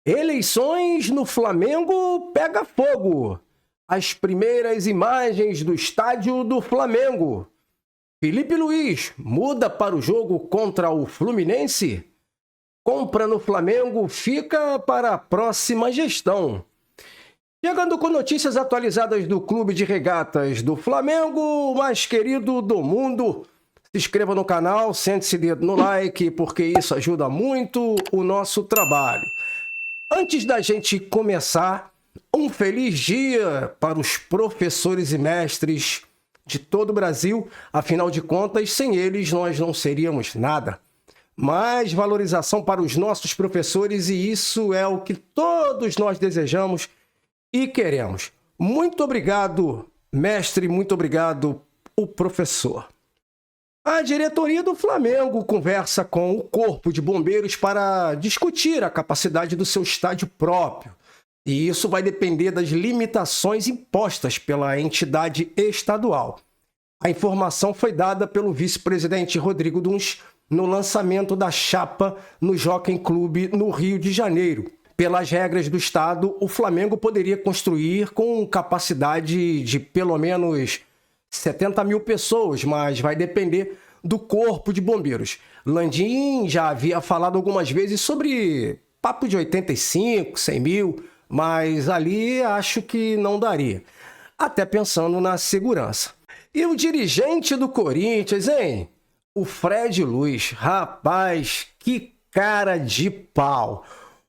Eleições no Flamengo pega fogo. As primeiras imagens do estádio do Flamengo. Felipe Luiz muda para o jogo contra o Fluminense? Compra no Flamengo fica para a próxima gestão. Chegando com notícias atualizadas do Clube de Regatas do Flamengo, o mais querido do mundo. Se inscreva no canal, sente-se dedo no like, porque isso ajuda muito o nosso trabalho. Antes da gente começar, um feliz dia para os professores e mestres de todo o Brasil. Afinal de contas, sem eles nós não seríamos nada. Mais valorização para os nossos professores e isso é o que todos nós desejamos e queremos. Muito obrigado, mestre, muito obrigado, o professor. A diretoria do Flamengo conversa com o Corpo de Bombeiros para discutir a capacidade do seu estádio próprio. E isso vai depender das limitações impostas pela entidade estadual. A informação foi dada pelo vice-presidente Rodrigo Duns no lançamento da chapa no Jockey Club no Rio de Janeiro. Pelas regras do estado, o Flamengo poderia construir com capacidade de pelo menos 70 mil pessoas, mas vai depender do Corpo de Bombeiros. Landim já havia falado algumas vezes sobre papo de 85, 100 mil, mas ali acho que não daria, até pensando na segurança. E o dirigente do Corinthians, hein? O Fred Luiz, rapaz, que cara de pau.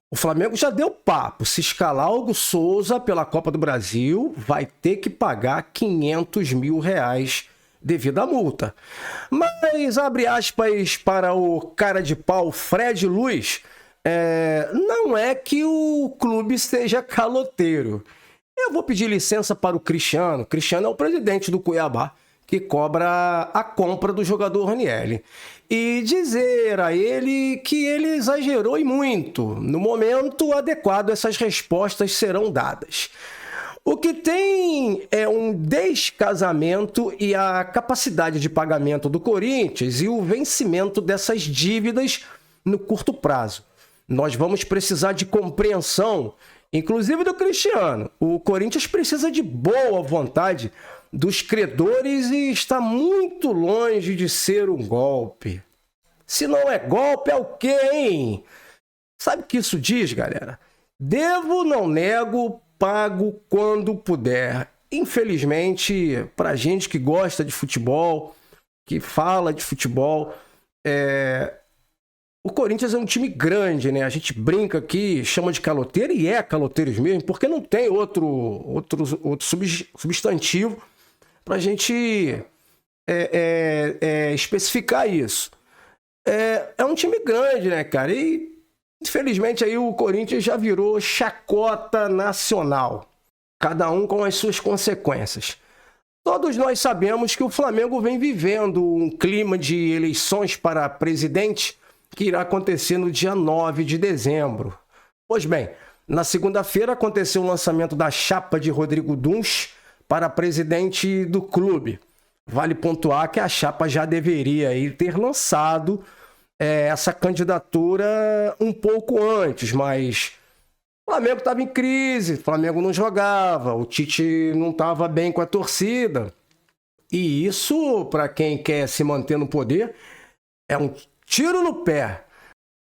O Flamengo já deu papo, se escalar Hugo Souza pela Copa do Brasil, vai ter que pagar 500 mil reais devido à multa. Mas, abre aspas para o cara de pau Fred Luiz, não é que o clube seja caloteiro. Eu vou pedir licença para o Cristiano. Cristiano é o presidente do Cuiabá, que cobra a compra do jogador Ranieri. E dizer a ele que ele exagerou e muito. No momento adequado, essas respostas serão dadas. O que tem é um descasamento e a capacidade de pagamento do Corinthians e o vencimento dessas dívidas no curto prazo. Nós vamos precisar de compreensão, inclusive do Cristiano. O Corinthians precisa de boa vontade dos credores e está muito longe de ser um golpe. Se não é golpe, é o quê, hein? Sabe o que isso diz, galera? Devo, não nego, pago quando puder. Infelizmente, pra gente que gosta de futebol, que fala de futebol, o Corinthians é um time grande, né? A gente brinca aqui, chama de caloteiro e é caloteiros mesmo, porque não tem outro substantivo pra gente especificar isso. É um time grande, né, cara? E infelizmente aí o Corinthians já virou chacota nacional. Cada um com as suas consequências. Todos nós sabemos que o Flamengo vem vivendo um clima de eleições para presidente que irá acontecer no dia 9 de dezembro. Pois bem, na segunda-feira aconteceu o lançamento da chapa de Rodrigo Duns para presidente do clube. Vale pontuar que a chapa já deveria ter lançado essa candidatura um pouco antes, mas o Flamengo estava em crise, o Flamengo não jogava, o Tite não estava bem com a torcida. E isso, para quem quer se manter no poder, é um tiro no pé.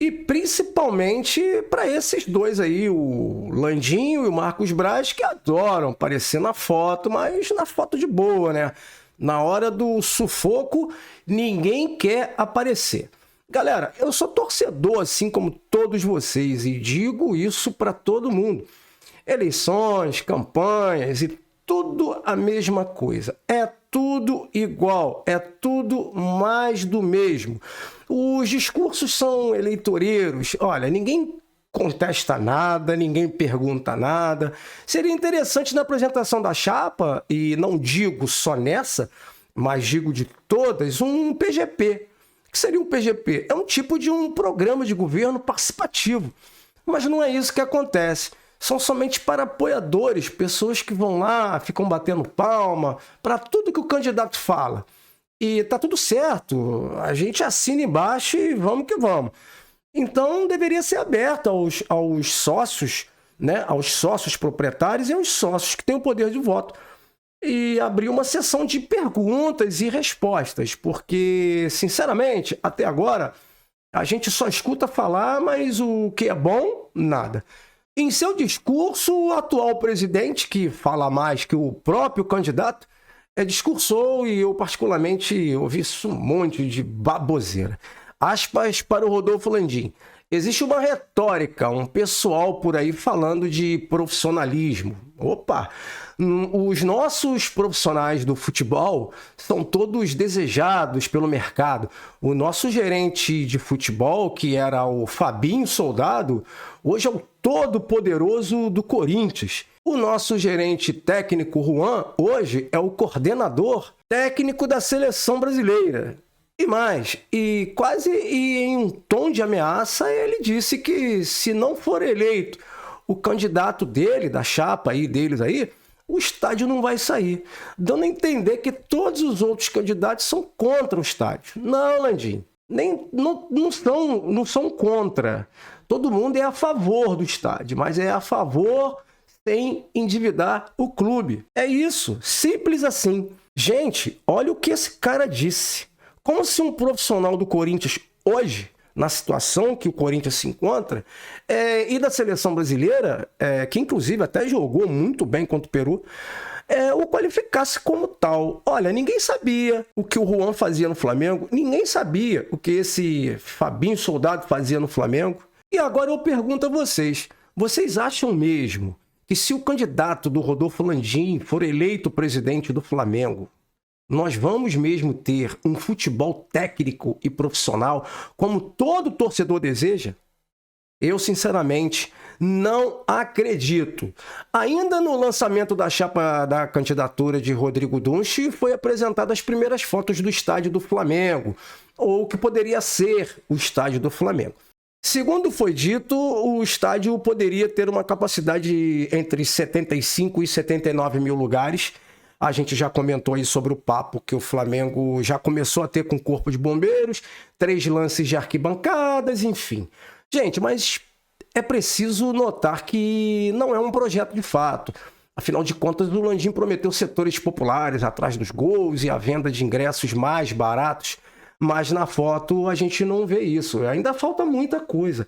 E principalmente para esses dois aí, o Landinho e o Marcos Braz, que adoram aparecer na foto, mas na foto de boa, né? Na hora do sufoco, ninguém quer aparecer. Galera, eu sou torcedor, assim como todos vocês, e digo isso para todo mundo. Eleições, campanhas e tudo a mesma coisa. É tudo igual, é tudo mais do mesmo. Os discursos são eleitoreiros. Olha, ninguém contesta nada, ninguém pergunta nada. Seria interessante na apresentação da chapa, e não digo só nessa, mas digo de todas, um PGP. O que seria um PGP? É um tipo de um programa de governo participativo. Mas não é isso que acontece. São somente para apoiadores, pessoas que vão lá, ficam batendo palma para tudo que o candidato fala. E tá tudo certo, a gente assina embaixo e vamos que vamos. Então deveria ser aberta aos sócios, né, aos sócios proprietários e aos sócios que têm o poder de voto. E abrir uma sessão de perguntas e respostas, porque, sinceramente, até agora, a gente só escuta falar, mas o que é bom, nada. Em seu discurso, o atual presidente, que fala mais que o próprio candidato, discursou, e eu particularmente ouvi isso um monte de baboseira. Aspas para o Rodolfo Landim. Existe uma retórica, um pessoal por aí falando de profissionalismo. Opa! Os nossos profissionais do futebol são todos desejados pelo mercado. O nosso gerente de futebol, que era o Fabinho Soldado, hoje é o todo-poderoso do Corinthians. O nosso gerente técnico, Juan, hoje é o coordenador técnico da seleção brasileira. E mais, quase em um tom de ameaça, ele disse que se não for eleito o candidato dele, da chapa aí, deles aí, o estádio não vai sair, dando a entender que todos os outros candidatos são contra o estádio. Não, Landim, não são contra. Todo mundo é a favor do estádio, mas é a favor sem endividar o clube. É isso, simples assim. Gente, olha o que esse cara disse. Como se um profissional do Corinthians hoje, na situação que o Corinthians se encontra, e da seleção brasileira, que inclusive até jogou muito bem contra o Peru, o qualificasse como tal. Olha, ninguém sabia o que o Juan fazia no Flamengo, ninguém sabia o que esse Fabinho Soldado fazia no Flamengo. E agora eu pergunto a vocês, vocês acham mesmo que se o candidato do Rodolfo Landim for eleito presidente do Flamengo, nós vamos mesmo ter um futebol técnico e profissional como todo torcedor deseja? Eu, sinceramente, não acredito. Ainda no lançamento da chapa da candidatura de Rodrigo Dunche, foi apresentadas as primeiras fotos do estádio do Flamengo, ou o que poderia ser o estádio do Flamengo. Segundo foi dito, o estádio poderia ter uma capacidade entre 75 e 79 mil lugares. A gente já comentou aí sobre o papo que o Flamengo já começou a ter com o Corpo de Bombeiros, 3 lances de arquibancadas, enfim. Gente, mas é preciso notar que não é um projeto de fato. Afinal de contas, o Landim prometeu setores populares atrás dos gols e a venda de ingressos mais baratos, mas na foto a gente não vê isso. Ainda falta muita coisa.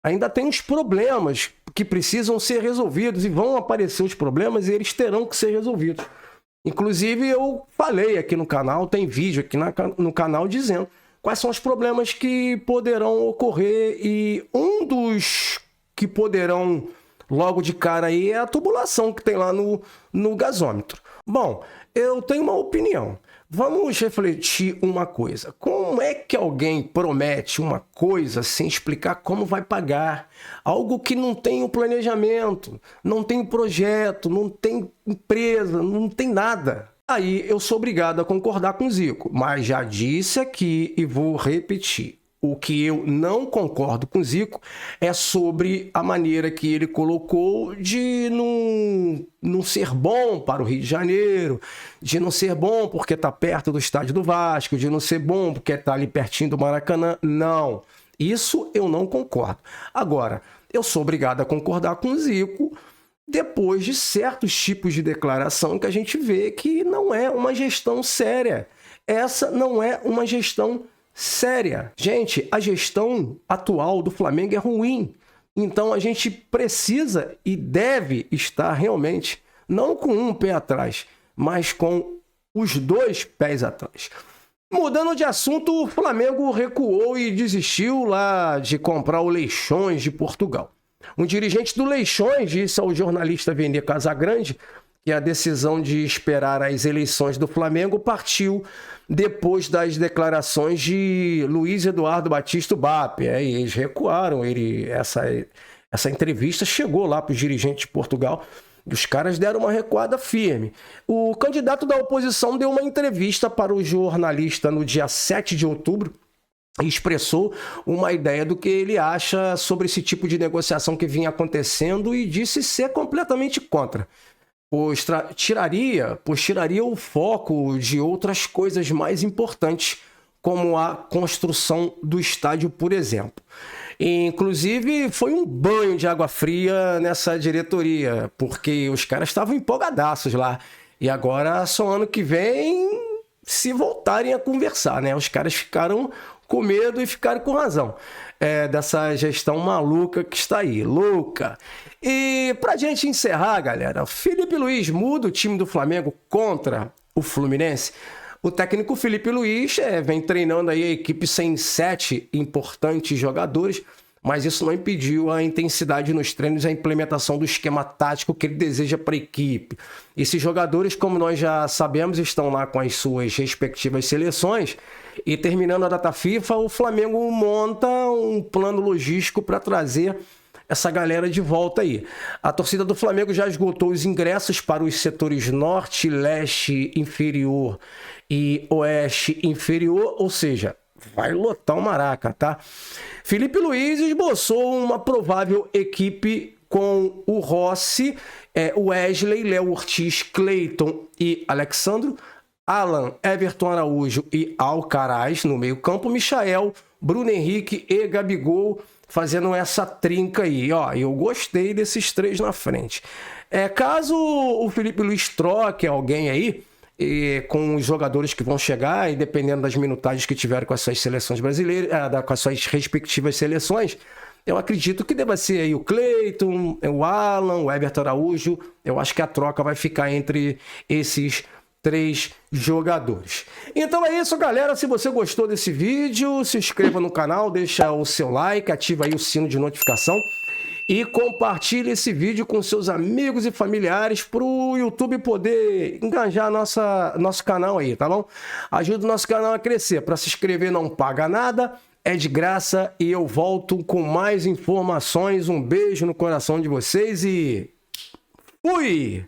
Ainda tem os problemas que precisam ser resolvidos e vão aparecer os problemas e eles terão que ser resolvidos. Inclusive, eu falei aqui no canal, tem vídeo aqui no canal dizendo quais são os problemas que poderão ocorrer, e um dos que poderão logo de cara aí é a tubulação que tem lá no gasômetro. Bom, eu tenho uma opinião. Vamos refletir uma coisa. Como é que alguém promete uma coisa sem explicar como vai pagar? Algo que não tem o planejamento, não tem projeto, não tem empresa, não tem nada. Aí eu sou obrigado a concordar com o Zico, mas já disse aqui e vou repetir. O que eu não concordo com o Zico é sobre a maneira que ele colocou de não ser bom para o Rio de Janeiro, de não ser bom porque está perto do estádio do Vasco, de não ser bom porque está ali pertinho do Maracanã. Não, isso eu não concordo. Agora, eu sou obrigado a concordar com o Zico depois de certos tipos de declaração que a gente vê que não é uma gestão séria. Essa não é uma gestão séria. Gente, a gestão atual do Flamengo é ruim. Então a gente precisa e deve estar realmente, não com um pé atrás, mas com os 2 pés atrás. Mudando de assunto, o Flamengo recuou e desistiu lá de comprar o Leixões de Portugal. Um dirigente do Leixões disse ao jornalista Vene Casagrande que a decisão de esperar as eleições do Flamengo partiu depois das declarações de Luiz Eduardo Batista Bap. E eles recuaram. Essa entrevista chegou lá para os dirigentes de Portugal e os caras deram uma recuada firme. O candidato da oposição deu uma entrevista para o jornalista no dia 7 de outubro e expressou uma ideia do que ele acha sobre esse tipo de negociação que vinha acontecendo e disse ser completamente contra. Pois tiraria o foco de outras coisas mais importantes, como a construção do estádio, por exemplo. E, inclusive, foi um banho de água fria nessa diretoria, porque os caras estavam empolgadaços lá. E agora, só ano que vem, se voltarem a conversar, né? Os caras ficaram com medo e ficaram com razão dessa gestão maluca que está aí, louca. E pra gente encerrar, galera, Felipe Luiz muda o time do Flamengo contra o Fluminense. O técnico Felipe Luiz vem treinando aí a equipe sem 7 importantes jogadores, mas isso não impediu a intensidade nos treinos e a implementação do esquema tático que ele deseja para a equipe. Esses jogadores, como nós já sabemos, estão lá com as suas respectivas seleções e terminando a data FIFA, o Flamengo monta um plano logístico para trazer essa galera de volta aí. A torcida do Flamengo já esgotou os ingressos para os setores norte, leste inferior e oeste inferior, ou seja, vai lotar o Maraca, tá? Felipe Luiz esboçou uma provável equipe com o Rossi, Wesley, Léo Ortiz, Cleiton e Alexandro, Alan, Everton Araújo e Alcaraz no meio campo, Michael, Bruno Henrique e Gabigol fazendo essa trinca aí, ó. Eu gostei desses 3 na frente. Caso o Felipe Luiz troque alguém aí, com os jogadores que vão chegar, e dependendo das minutagens que tiveram com as suas seleções brasileiras, com as suas respectivas seleções, eu acredito que deva ser aí o Cleiton, o Alan, o Everton Araújo. Eu acho que a troca vai ficar entre esses 3 jogadores. Então é isso, galera. Se você gostou desse vídeo, se inscreva no canal, deixa o seu like, ativa aí o sino de notificação e compartilhe esse vídeo com seus amigos e familiares para o YouTube poder engajar nosso canal aí, tá bom? Ajuda o nosso canal a crescer. Para se inscrever não paga nada, é de graça e eu volto com mais informações. Um beijo no coração de vocês e fui!